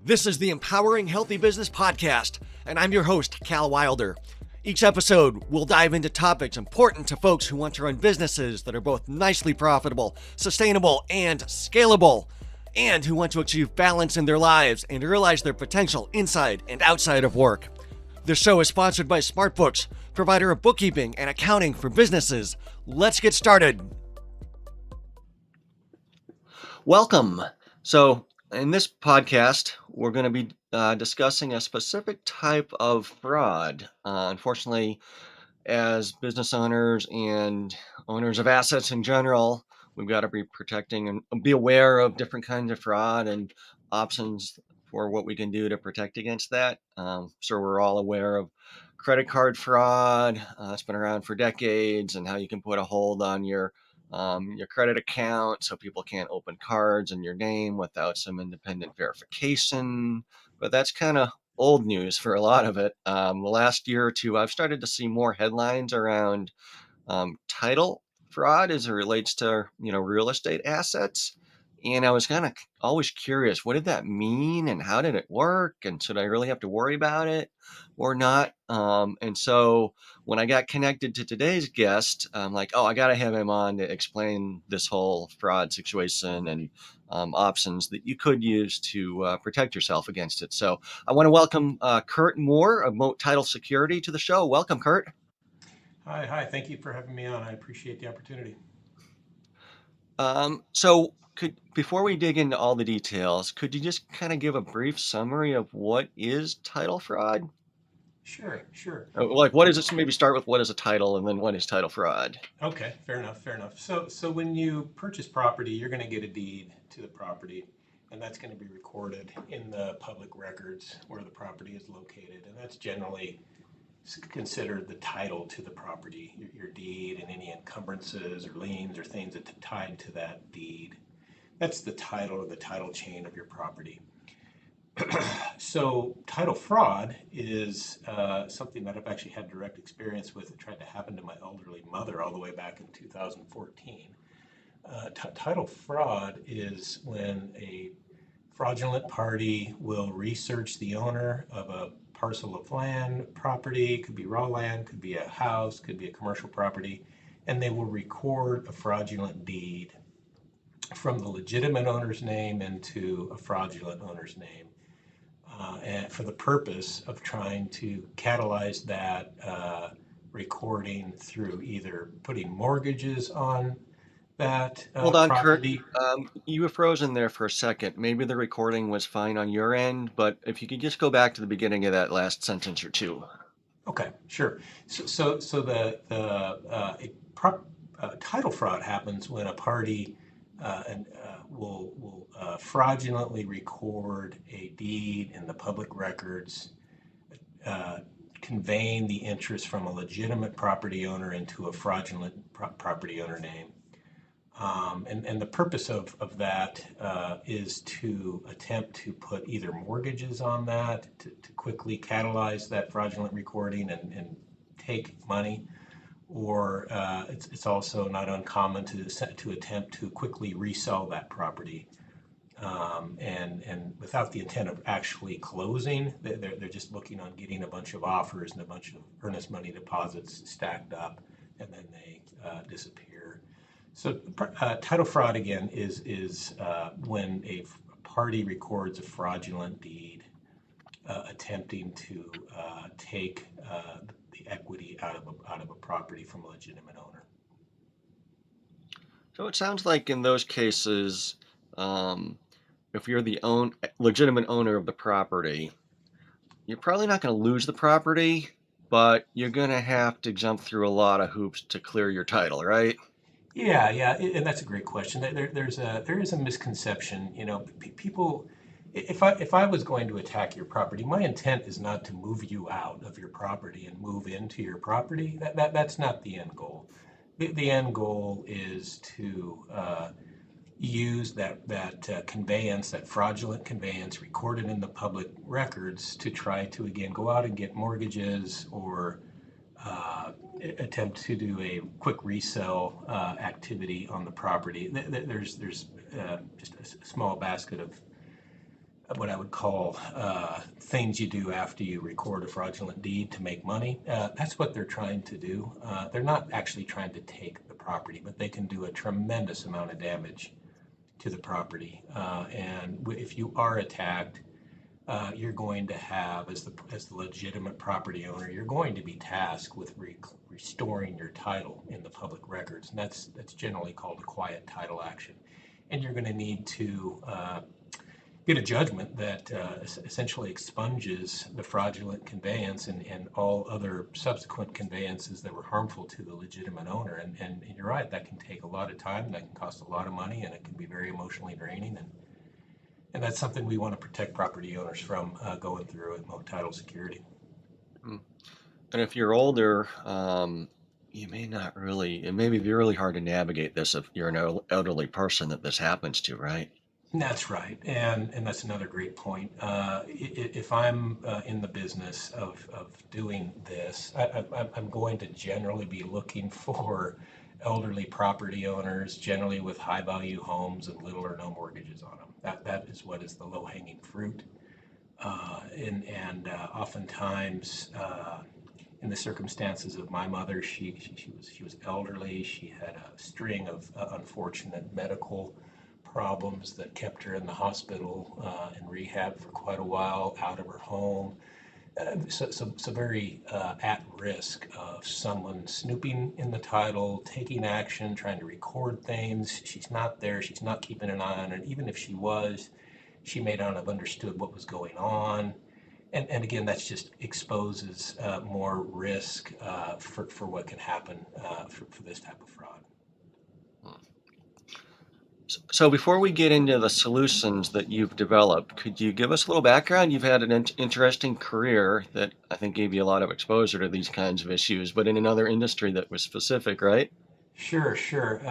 This is the Empowering Healthy Business Podcast, and I'm your host, Cal Wilder. Each episode, we'll dive into topics important to folks who want to run businesses that are both nicely profitable, sustainable, and scalable, and who want to achieve balance in their lives and realize their potential inside and outside of work. This show is sponsored by Smartbooks, provider of bookkeeping and accounting for businesses. Let's get started. Welcome. In this podcast, we're going to be discussing a specific type of fraud. Unfortunately, as business owners and owners of assets in general, we've got to be protecting and be aware of different kinds of fraud and options for what we can do to protect against that. So we're all aware of credit card fraud. It's been around for decades, and how you can put a hold on your credit account so people can't open cards in your name without some independent verification. But that's kind of old news for a lot of it. The last year or two, I've started to see more headlines around title fraud as it relates to real estate assets. And I was kind of always curious, what did that mean and how did it work? And should I really have to worry about it or not? And so when I got connected to today's guest, I'm like, oh, I got to have him on to explain this whole fraud situation and options that you could use to protect yourself against it. So I want to welcome Kurt Moore of Moat Title Security to the show. Welcome, Kurt. Hi. Thank you for having me on. I appreciate the opportunity. Before we dig into all the details, could you just kind of give a brief summary of what is title fraud? Sure. Like, what is it? So maybe start with what is a title and then what is title fraud? Okay, fair enough. So when you purchase property, you're going to get a deed to the property, and that's going to be recorded in the public records where the property is located, and that's generally considered the title to the property, your deed, and any encumbrances or liens or things that are tied to that deed. That's the title or the title chain of your property. So title fraud is something that I've actually had direct experience with. It tried to happen to my elderly mother all the way back in 2014. Title fraud is when a fraudulent party will research the owner of a parcel of land, property, could be raw land, could be a house, could be a commercial property, and they will record a fraudulent deed from the legitimate owner's name into a fraudulent owner's name. And for the purpose of trying to catalyze that recording through either putting mortgages on that Hold on, Kurt. property. You were frozen there for a second. Maybe the recording was fine on your end, but if you could just go back to the beginning of that last sentence or two. Okay, sure. So title fraud happens when a party will fraudulently record a deed in the public records, uh, conveying the interest from a legitimate property owner into a fraudulent property owner name. And the purpose of that is to attempt to put either mortgages on that to quickly catalyze that fraudulent recording and take money, or it's also not uncommon to attempt to quickly resell that property, and without the intent of actually closing. They're just looking on getting a bunch of offers and a bunch of earnest money deposits stacked up, and then they disappear. So title fraud again is when a party records a fraudulent deed, attempting to take the equity out of a property from a legitimate owner. So it sounds like in those cases, um, if you're the legitimate owner of the property, you're probably not going to lose the property, but you're going to have to jump through a lot of hoops to clear your title, right? Yeah, and that's a great question. There is a misconception. People. If I was going to attack your property, my intent is not to move you out of your property and move into your property. That's not the end goal. The end goal is to use that conveyance, that fraudulent conveyance recorded in the public records, to try to again go out and get mortgages, or uh, attempt to do a quick resale activity on the property. There's just a small basket of what I would call things you do after you record a fraudulent deed to make money. That's what they're trying to do. They're not actually trying to take the property, but they can do a tremendous amount of damage to the property. And if you are attacked, you're going to have, as the legitimate property owner, you're going to be tasked with restoring your title in the public records, and that's generally called a quiet title action. And you're going to need to get a judgment that essentially expunges the fraudulent conveyance and all other subsequent conveyances that were harmful to the legitimate owner. And you're right, that can take a lot of time, that can cost a lot of money, and it can be very emotionally draining. And that's something we want to protect property owners from going through at Mo Title Security. Mm. And if you're older, you may not really, it may be really hard to navigate this if you're an elderly person that this happens to, right? And that's right, and that's another great point. If I'm in the business of doing this, I'm going to generally be looking for elderly property owners, generally with high value homes and little or no mortgages on them. That is what is the low hanging fruit. And oftentimes, in the circumstances of my mother, she was elderly. She had a string of unfortunate medical problems that kept her in the hospital and rehab for quite a while, out of her home. So very at risk of someone snooping in the title, taking action, trying to record things. She's not there. She's not keeping an eye on it. Even if she was, she may not have understood what was going on. And again, that just exposes more risk for what can happen for this type of fraud. So before we get into the solutions that you've developed, could you give us a little background? You've had an interesting career that I think gave you a lot of exposure to these kinds of issues, but in another industry that was specific, right? Sure, sure.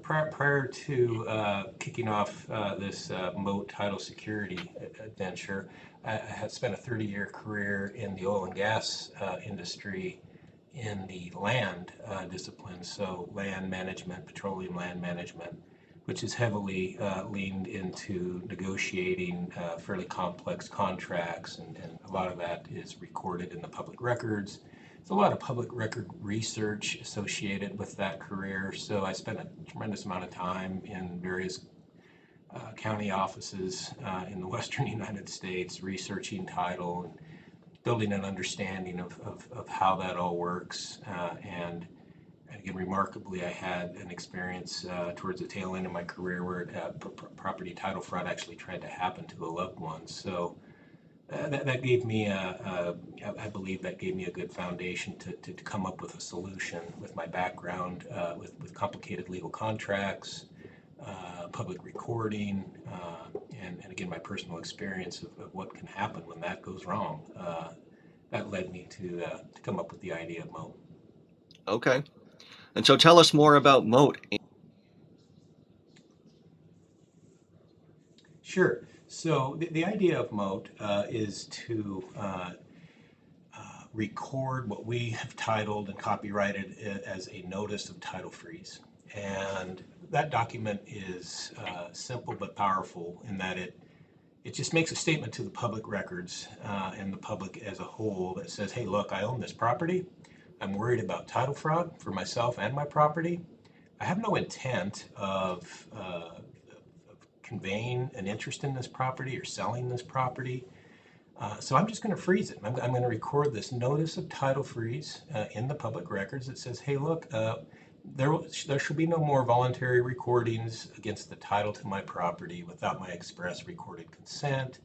Prior to kicking off this moat title security adventure, I had spent a 30-year career in the oil and gas industry in the land discipline, so land management, petroleum land management, which is heavily leaned into negotiating fairly complex contracts, and a lot of that is recorded in the public records. There's a lot of public record research associated with that career, so I spent a tremendous amount of time in various county offices in the western United States researching title and building an understanding of how that all works. And again, remarkably, I had an experience towards the tail end of my career where property title fraud actually tried to happen to a loved one. So that gave me, I believe that gave me a good foundation to come up with a solution with my background with complicated legal contracts, public recording, and again, my personal experience of what can happen when that goes wrong. That led me to come up with the idea of Mo. Okay. And so tell us more about moat. Sure. So the idea of Moat is to record what we have titled and copyrighted as a notice of title freeze. And that document is simple but powerful in that it just makes a statement to the public records and the public as a whole that says, hey, look, I own this property. I'm worried about title fraud for myself and my property. I have no intent of conveying an interest in this property or selling this property. So I'm just going to freeze it. I'm going to record this notice of title freeze in the public records that says, hey, look, there should be no more voluntary recordings against the title to my property without my express recorded consent,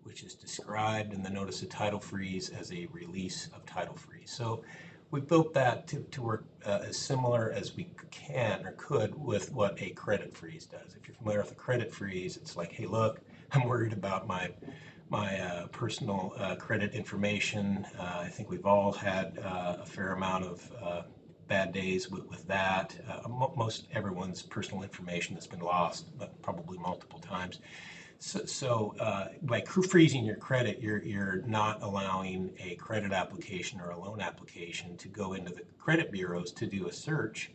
which is described in the notice of title freeze as a release of title freeze. So we built that to work as similar as we can or could with what a credit freeze does. If you're familiar with a credit freeze, it's like, hey, look, I'm worried about my personal credit information. I think we've all had a fair amount of bad days with that. Most everyone's personal information has been lost, but probably multiple times. So by freezing your credit, you're not allowing a credit application or a loan application to go into the credit bureaus to do a search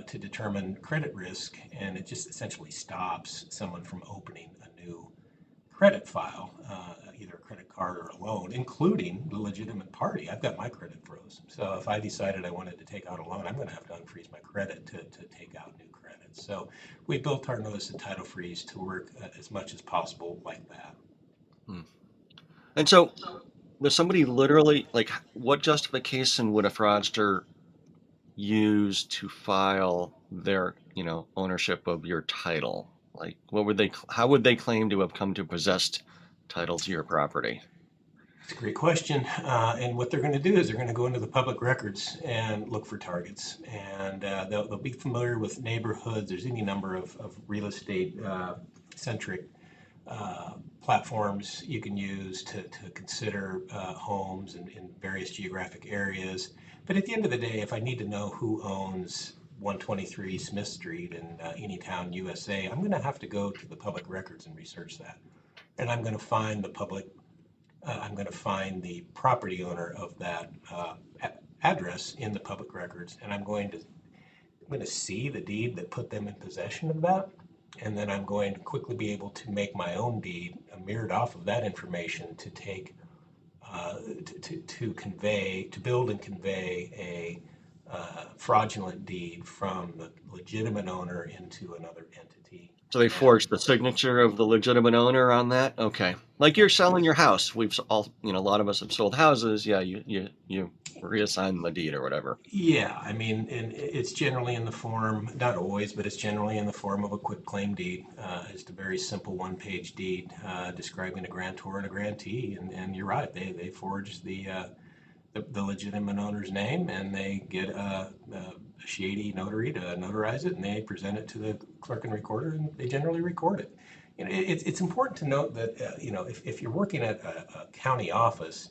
to determine credit risk, and it just essentially stops someone from opening a new credit file, either a credit card or a loan, including the legitimate party. I've got my credit froze. So if I decided I wanted to take out a loan, I'm going to have to unfreeze my credit to take out new credit. So we built our notice of title freeze to work as much as possible like that. Hmm. And so, does somebody literally like what justification would a fraudster use to file their, ownership of your title? Like, how would they claim to have come to possess title to your property? It's a great question. And what they're going to do is they're going to go into the public records and look for targets. And they'll be familiar with neighborhoods. There's any number of real estate centric platforms you can use to consider homes in various geographic areas. But at the end of the day, if I need to know who owns 123 Smith Street in Anytown, USA, I'm going to have to go to the public records and research that. And I'm going to find the property owner of that address in the public records, and I'm going to see the deed that put them in possession of that, and then I'm going to quickly be able to make my own deed mirrored off of that information to take to convey to build and convey a fraudulent deed from the legitimate owner into another entity. So they And forged the signature of the legitimate owner on that? Okay. Like you're that's selling your house. A lot of us have sold houses. Yeah, you reassign the deed or whatever. Yeah, I mean, and it's generally in the form, not always, but it's generally in the form of a quick claim deed. It's a very simple one-page deed describing a grantor and a grantee. And you're right, they forge the legitimate owner's name, and they get a shady notary to notarize it, and they present it to the clerk and recorder, and they generally record it. It's important to note that if you're working at a county office,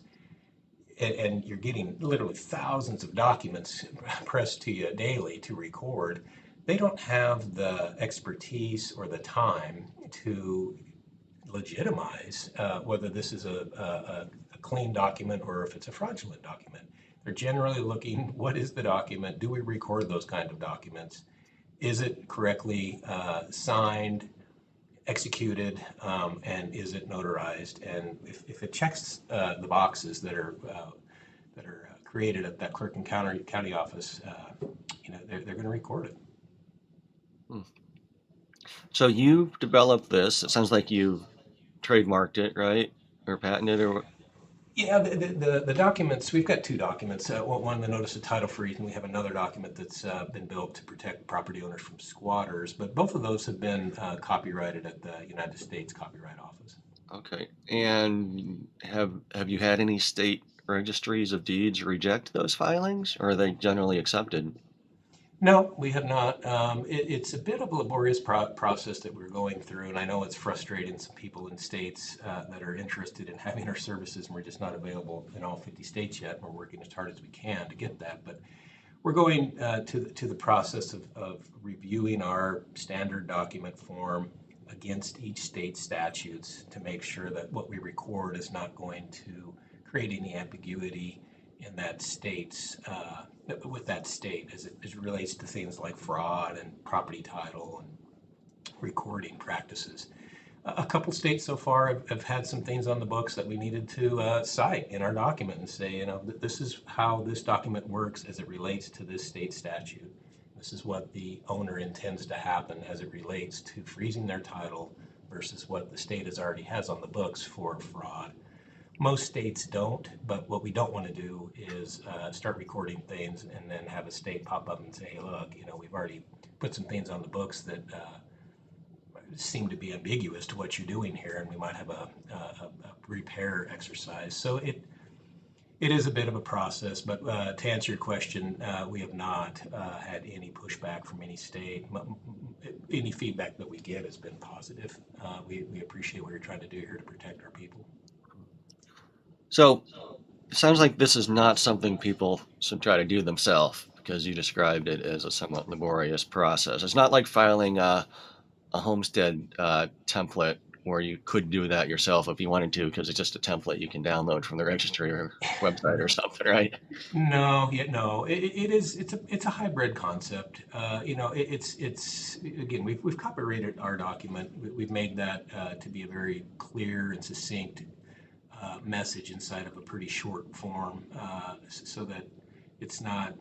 and you're getting literally thousands of documents pressed to you daily to record, they don't have the expertise or the time to legitimize whether this is a clean document or if it's a fraudulent document. They're generally looking, what is the document? Do we record those kind of documents? Is it correctly signed, executed, and is it notarized? And if it checks the boxes that are created at that clerk and county office, they're going to record it. Hmm. So you've developed this. It sounds like you trademarked it, right? Or patented or Yeah, the documents, we've got two documents. One, the notice of title freeze, and we have another document that's been built to protect property owners from squatters. But both of those have been copyrighted at the United States Copyright Office. okay. And have you had any state registries of deeds reject those filings, or are they generally accepted? No, we have not. It's a bit of a laborious process that we're going through, and I know it's frustrating some people in states that are interested in having our services, and we're just not available in all 50 states yet. We're working as hard as we can to get that, but we're going to the process of reviewing our standard document form against each state statutes to make sure that what we record is not going to create any ambiguity in that state's with that state as it relates to things like fraud and property title and recording practices. A couple states so far have had some things on the books that we needed to cite in our document and say, this is how this document works as it relates to this state statute. This is what the owner intends to happen as it relates to freezing their title versus what the state has on the books for fraud. Most states don't, but what we don't want to do is start recording things and then have a state pop up and say, hey, look, we've already put some things on the books that seem to be ambiguous to what you're doing here, and we might have a repair exercise. So it is a bit of a process, but to answer your question, we have not had any pushback from any state. Any feedback that we get has been positive. We appreciate what you're trying to do here to protect our people. So it sounds like this is not something people should try to do themselves because you described it as a somewhat laborious process. It's not like filing a homestead template or you could do that yourself if you wanted to, because it's just a template you can download from the registry or website or something, right? No, yeah, no. It is. It's a hybrid concept. It's again. We've copyrighted our document. We've made that to be a very clear and succinct message inside of a pretty short form, so that it's not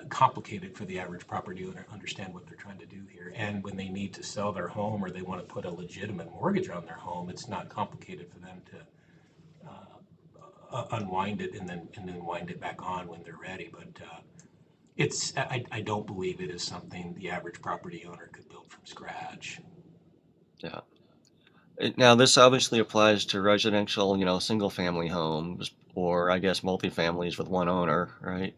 complicated for the average property owner to understand what they're trying to do here. And when they need to sell their home or they want to put a legitimate mortgage on their home, it's not complicated for them to unwind it and then wind it back on when they're ready. But I don't believe it is something the average property owner could build from scratch. Yeah. Now, this obviously applies to residential, single family homes, or I guess multifamilies with one owner, right?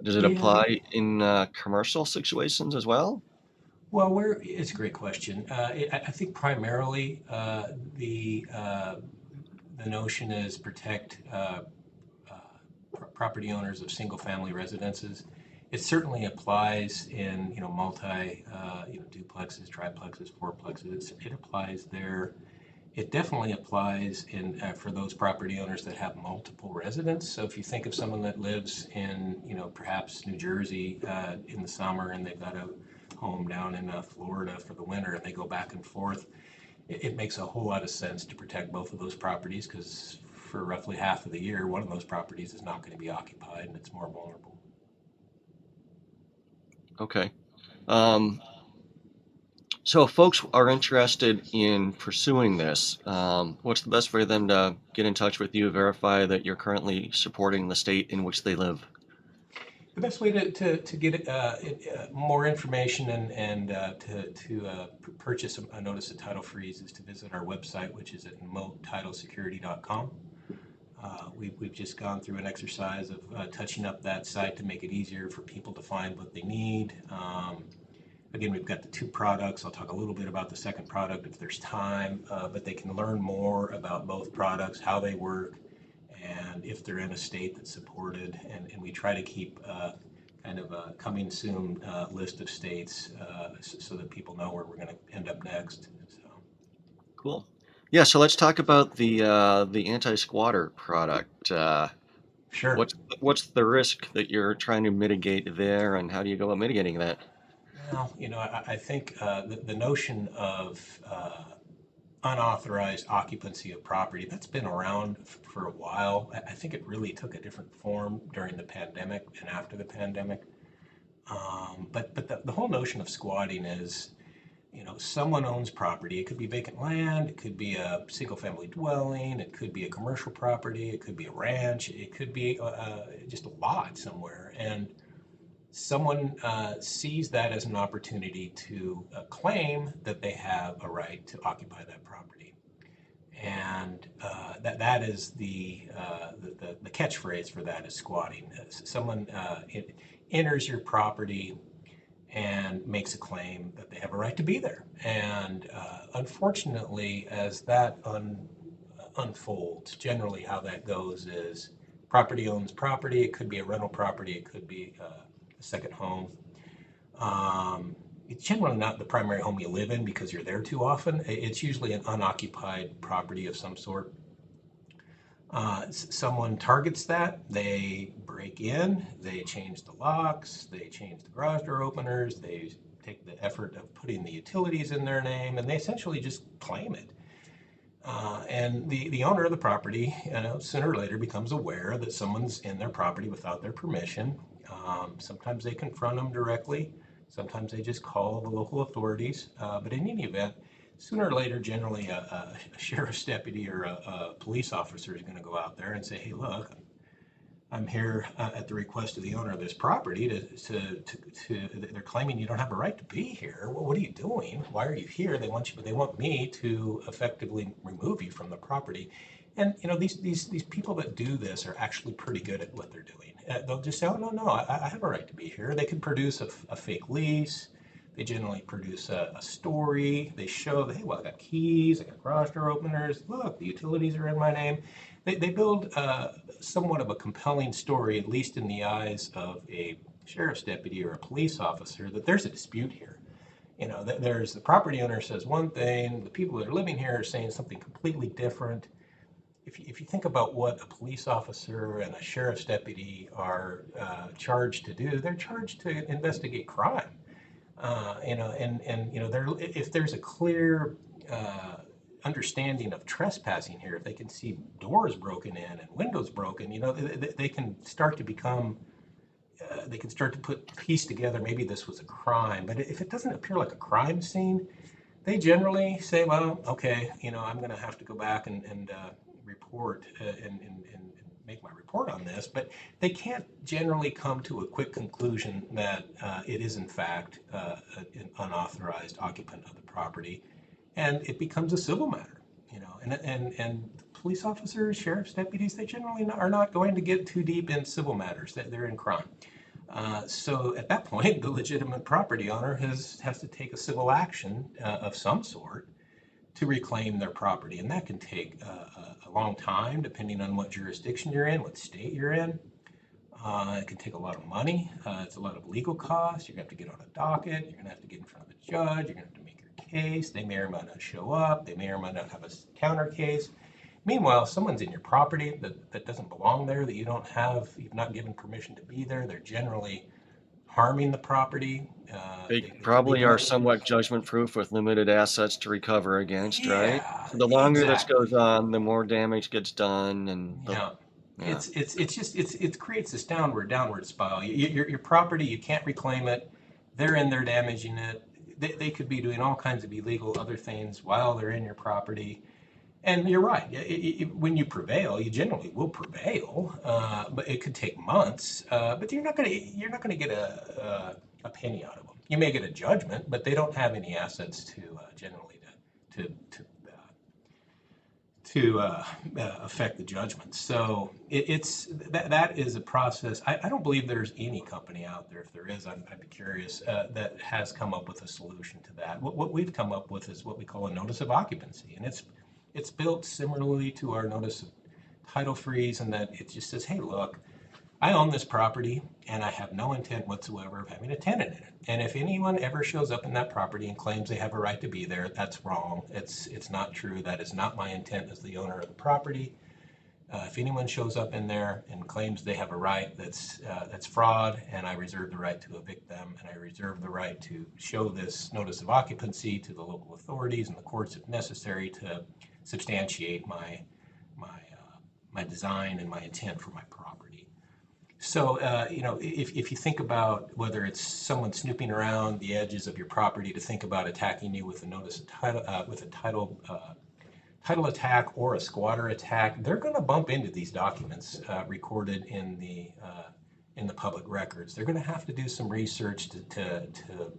Does it Yeah, apply in commercial situations as well? well, it's a great question. I think primarily the notion is protect property owners of single-family residences. It certainly applies in multi duplexes, triplexes, fourplexes. It applies there. It definitely applies in for those property owners that have multiple residents. So if you think of someone that lives in perhaps New Jersey in the summer and they've got a home down in Florida for the winter and they go back and forth, it makes a whole lot of sense to protect both of those properties because for roughly half of the year, one of those properties is not going to be occupied and it's more vulnerable. Okay. Um, so if folks are interested in pursuing this, what's the best way for them to get in touch with you, verify that you're currently supporting the state in which they live? The best way to get more information and purchase a notice of title freeze is to visit our website, which is at moattitlesecurity.com. We've just gone through an exercise of touching up that site to make it easier for people to find what they need. Again, we've got the two products. I'll talk a little bit about the second product if there's time, but they can learn more about both products, how they work, and if they're in a state that's supported. And we try to keep kind of a coming soon list of states so that people know where we're going to end up next. So, Cool. Yeah, so let's talk about the anti-squatter product. sure. What's the risk that you're trying to mitigate there, and how do you go about mitigating that? Well, I think the notion of unauthorized occupancy of property, that's been around for a while. I think it really took a different form during the pandemic and after the pandemic. But the whole notion of squatting is, someone owns property. It could be vacant land, it could be a single family dwelling, it could be a commercial property, it could be a ranch, it could be just a lot somewhere. And someone sees that as an opportunity to claim that they have a right to occupy that property. And that is the catchphrase for that is squatting. Someone enters your property and makes a claim that they have a right to be there. And unfortunately, as that unfolds, generally how that goes is property owns property. It could be a rental property. It could be a second home. It's generally not the primary home you live in because you're there too often. It's usually an unoccupied property of some sort. Someone targets that, they break in, they change the locks, they change the garage door openers, they take the effort of putting the utilities in their name, and they essentially just claim it. And the owner of the property, sooner or later becomes aware that someone's in their property without their permission. Sometimes they confront them directly. Sometimes they just call the local authorities. But in any event, sooner or later, generally a sheriff's deputy or a police officer is going to go out there and say, "Hey, look, I'm here at the request of the owner of this property they're claiming you don't have a right to be here. Well, what are you doing? Why are you here? They want me to effectively remove you from the property." And these people that do this are actually pretty good at what they're doing. They'll just say, "Oh, no, no, I have a right to be here." They can produce a fake lease. They generally produce a story. They show that, hey, well, I got keys, I got garage door openers. Look, the utilities are in my name. They build somewhat of a compelling story, at least in the eyes of a sheriff's deputy or a police officer, that there's a dispute here. There's the property owner says one thing, the people that are living here are saying something completely different. If you think about what a police officer and a sheriff's deputy are charged to do, they're charged to investigate crime. If there's a clear understanding of trespassing here, if they can see doors broken in and windows broken, they can start to become they can start to piece together, maybe this was a crime. But if it doesn't appear like a crime scene, they generally say, well, okay, I'm going to have to go back and report and make my report on this. But they can't generally come to a quick conclusion that it is, in fact, an unauthorized occupant of the property. And it becomes a civil matter, and police officers, sheriff's deputies, they generally are not going to get too deep in civil matters, that they're in crime. So at that point, the legitimate property owner has to take a civil action of some sort to reclaim their property. And that can take a long time, depending on what jurisdiction you're in, what state you're in. It can take a lot of money. It's a lot of legal costs. You're going to have to get on a docket. You're going to have to get in front of a judge. You're going to have to make your case. They may or may not show up. They may or may not have a counter case. Meanwhile, someone's in your property that doesn't belong there, that you've not given permission to be there. They're generally harming the property. They They could be probably are doing, somewhat judgment proof with limited assets to recover against, right? yeah, So the longer this exactly. goes on, the more damage gets done, and Yeah. yeah. It creates this downward spiral. Your property, you can't reclaim it. They're in there damaging it. They could be doing all kinds of illegal other things while they're in your property. And you're right. When you prevail, you generally will prevail, but it could take months. But you're not gonna get a penny out of them. You may get a judgment, but they don't have any assets to generally to affect the judgment. So it's that is a process. I don't believe there's any company out there. If there is, I'd be curious, that has come up with a solution to that. What we've come up with is what we call a notice of occupancy, and it's built similarly to our notice of title freeze, and that it just says, hey, look, I own this property and I have no intent whatsoever of having a tenant in it. And if anyone ever shows up in that property and claims they have a right to be there, that's wrong. It's not true. That is not my intent as the owner of the property. If anyone shows up in there and claims they have a right, that's fraud, and I reserve the right to evict them, and I reserve the right to show this notice of occupancy to the local authorities and the courts if necessary to substantiate my design and my intent for my property. So, if you think about whether it's someone snooping around the edges of your property to think about attacking you with a notice of title, with a title attack or a squatter attack, they're going to bump into these documents recorded in the public records. They're going to have to do some research to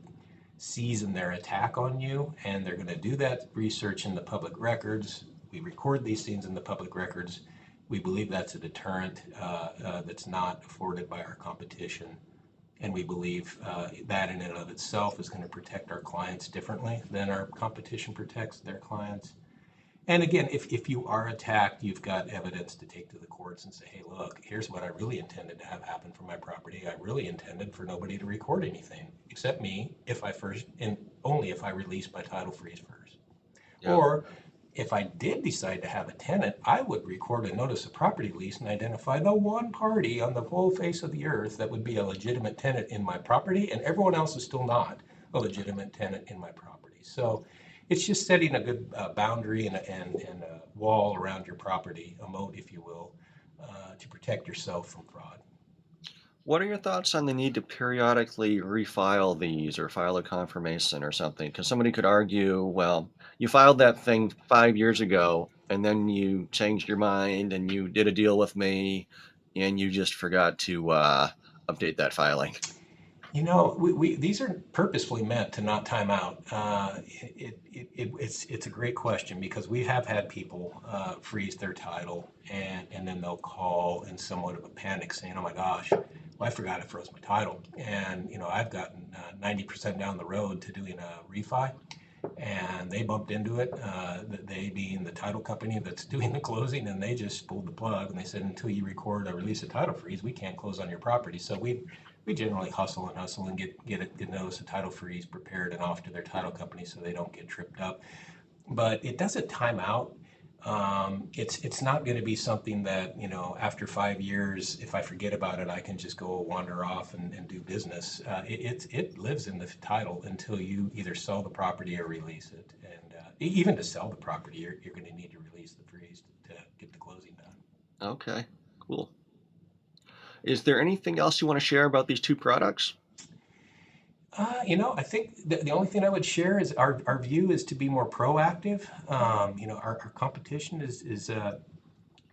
season their attack on you, and they're going to do that research in the public records. We record these things in the public records. We believe that's a deterrent that's not afforded by our competition. And we believe that in and of itself is going to protect our clients differently than our competition protects their clients. And again, if you are attacked, you've got evidence to take to the courts and say, hey, look, here's what I really intended to have happen for my property. I really intended for nobody to record anything except me if I first, and only if I release my title freeze first. Yeah. Or if I did decide to have a tenant, I would record a notice of property lease and identify the one party on the whole face of the earth that would be a legitimate tenant in my property, and everyone else is still not a legitimate tenant in my property. So it's just setting a good boundary and a wall around your property, a moat, if you will, to protect yourself from fraud. What are your thoughts on the need to periodically refile these or file a confirmation or something? Because somebody could argue, well, you filed that thing 5 years ago and then you changed your mind and you did a deal with me and you just forgot to update that filing. These are purposefully meant to not time out. It's a great question because we have had people freeze their title and then they'll call in somewhat of a panic saying, oh my gosh, well, I forgot I froze my title. And, I've gotten 90% down the road to doing a refi and they bumped into it, they being the title company that's doing the closing, and they just pulled the plug and they said, until you record or release a title freeze, we can't close on your property. So we generally hustle and get notice of title freeze prepared and off to their title company so they don't get tripped up. But it doesn't time out. It's not going to be something that, after 5 years, if I forget about it, I can just go wander off and do business. It lives in the title until you either sell the property or release it. And even to sell the property, you're going to need to release the freeze to get the closing done. Okay, cool. Is there anything else you want to share about these two products? I think the only thing I would share is our view is to be more proactive. Our competition is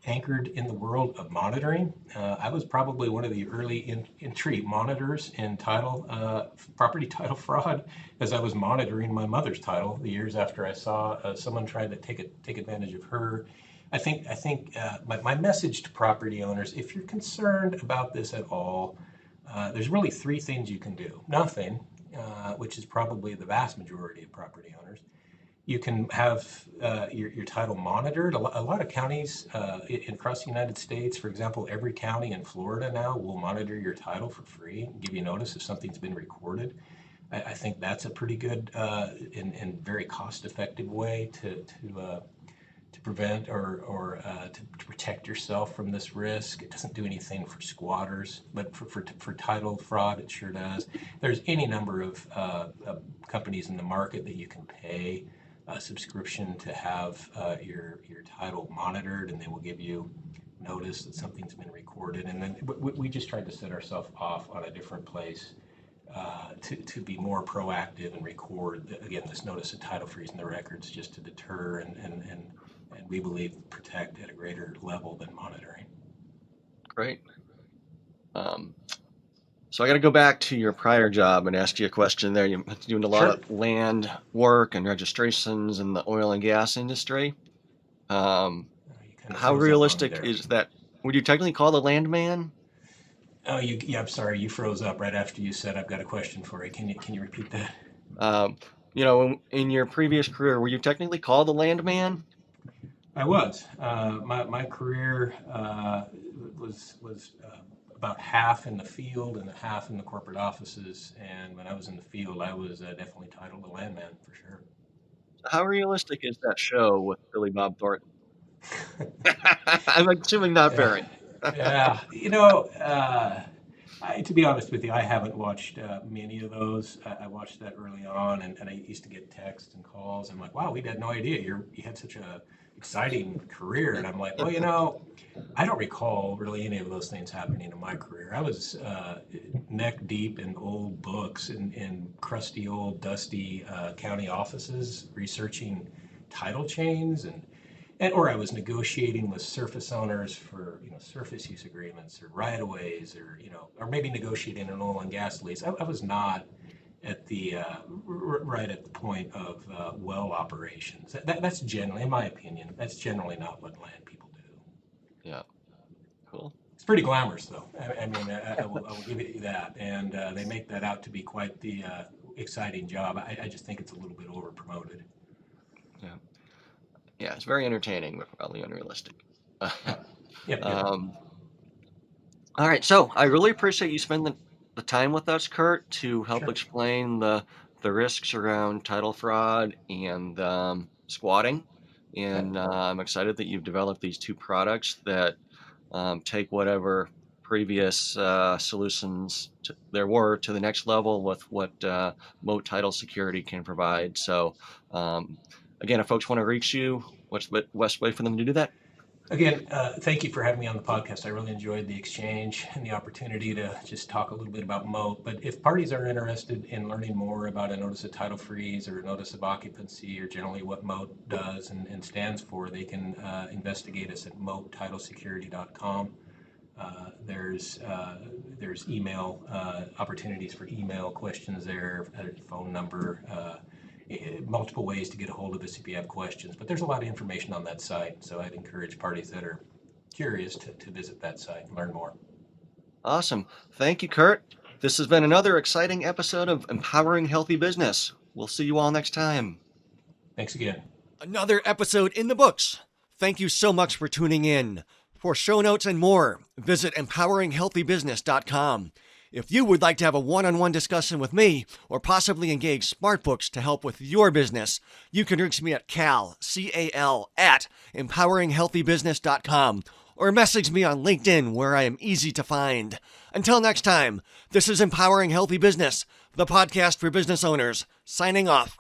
anchored in the world of monitoring. I was probably one of the early entry monitors in property title fraud, as I was monitoring my mother's title the years after I saw someone try to take advantage of her. I think my message to property owners, if you're concerned about this at all, there's really three things you can do. Nothing, which is probably the vast majority of property owners. You can have your title monitored. A lot of counties across the United States, for example, every county in Florida now will monitor your title for free and give you notice if something's been recorded. I think that's a pretty good and very cost-effective way to prevent or to protect yourself from this risk. It doesn't do anything for squatters, but for title fraud, it sure does. There's any number of companies in the market that you can pay a subscription to have your title monitored, and they will give you notice that something's been recorded. And then we just tried to set ourselves off on a different place to be more proactive and record, again, this notice of title freeze in the records, just to deter and we believe protect at a greater level than monitoring. Great. So I got to go back to your prior job and ask you a question there. You're doing a lot Sure. of land work and registrations in the oil and gas industry. You kind of How froze up on me realistic there. is that? Would you technically call the Landman? Oh, yeah, I'm sorry, you froze up right after you said I've got a question for you. Can you repeat that? Um, in your previous career, were you technically called the Landman? I was. My career was about half in the field and half in the corporate offices. And when I was in the field, I was definitely titled a landman for sure. How realistic is that show with Billy Bob Thornton? I'm assuming not Yeah, very. yeah. To be honest with you, I haven't watched many of those. I watched that early on, and I used to get texts and calls. I'm like, wow, we had no idea you had such a exciting career. And I'm like, well, I don't recall really any of those things happening in my career. I was neck deep in old books in crusty old dusty county offices researching title chains or I was negotiating with surface owners for surface use agreements or right-of-ways or maybe negotiating an oil and gas lease. I was not at the right at the point of well operations. That's generally, in my opinion, that's generally not what land people do. Yeah, cool. It's pretty glamorous, though. I will give you that, and they make that out to be quite the exciting job. I just think it's a little bit over promoted. Yeah, yeah, it's very entertaining, but probably unrealistic. Yep. Um, all right, so I really appreciate you spending the time with us, Kurt, to help Sure. explain the risks around title fraud and squatting. Okay. And I'm excited that you've developed these two products that take whatever previous solutions there were to the next level with what Moat Title Security can provide. So, again, if folks want to reach you, what's the best way for them to do that? Again, thank you for having me on the podcast. I really enjoyed the exchange and the opportunity to just talk a little bit about Moat. But if parties are interested in learning more about a notice of title freeze or a notice of occupancy or generally what Moat does and stands for, they can investigate us at moattitlesecurity.com. There's email opportunities for email questions there, phone number, multiple ways to get a hold of us if you have questions. But there's a lot of information on that site, so I'd encourage parties that are curious to visit that site and learn more. Awesome. Thank you, Kurt. This has been another exciting episode of Empowering Healthy Business. We'll see you all next time. Thanks again. Another episode in the books. Thank you so much for tuning in. For show notes and more, visit empoweringhealthybusiness.com. If you would like to have a one-on-one discussion with me or possibly engage smartbooks to help with your business, you can reach me at C-A-L, at empoweringhealthybusiness.com or message me on LinkedIn where I am easy to find. Until next time, this is Empowering Healthy Business, the podcast for business owners, signing off.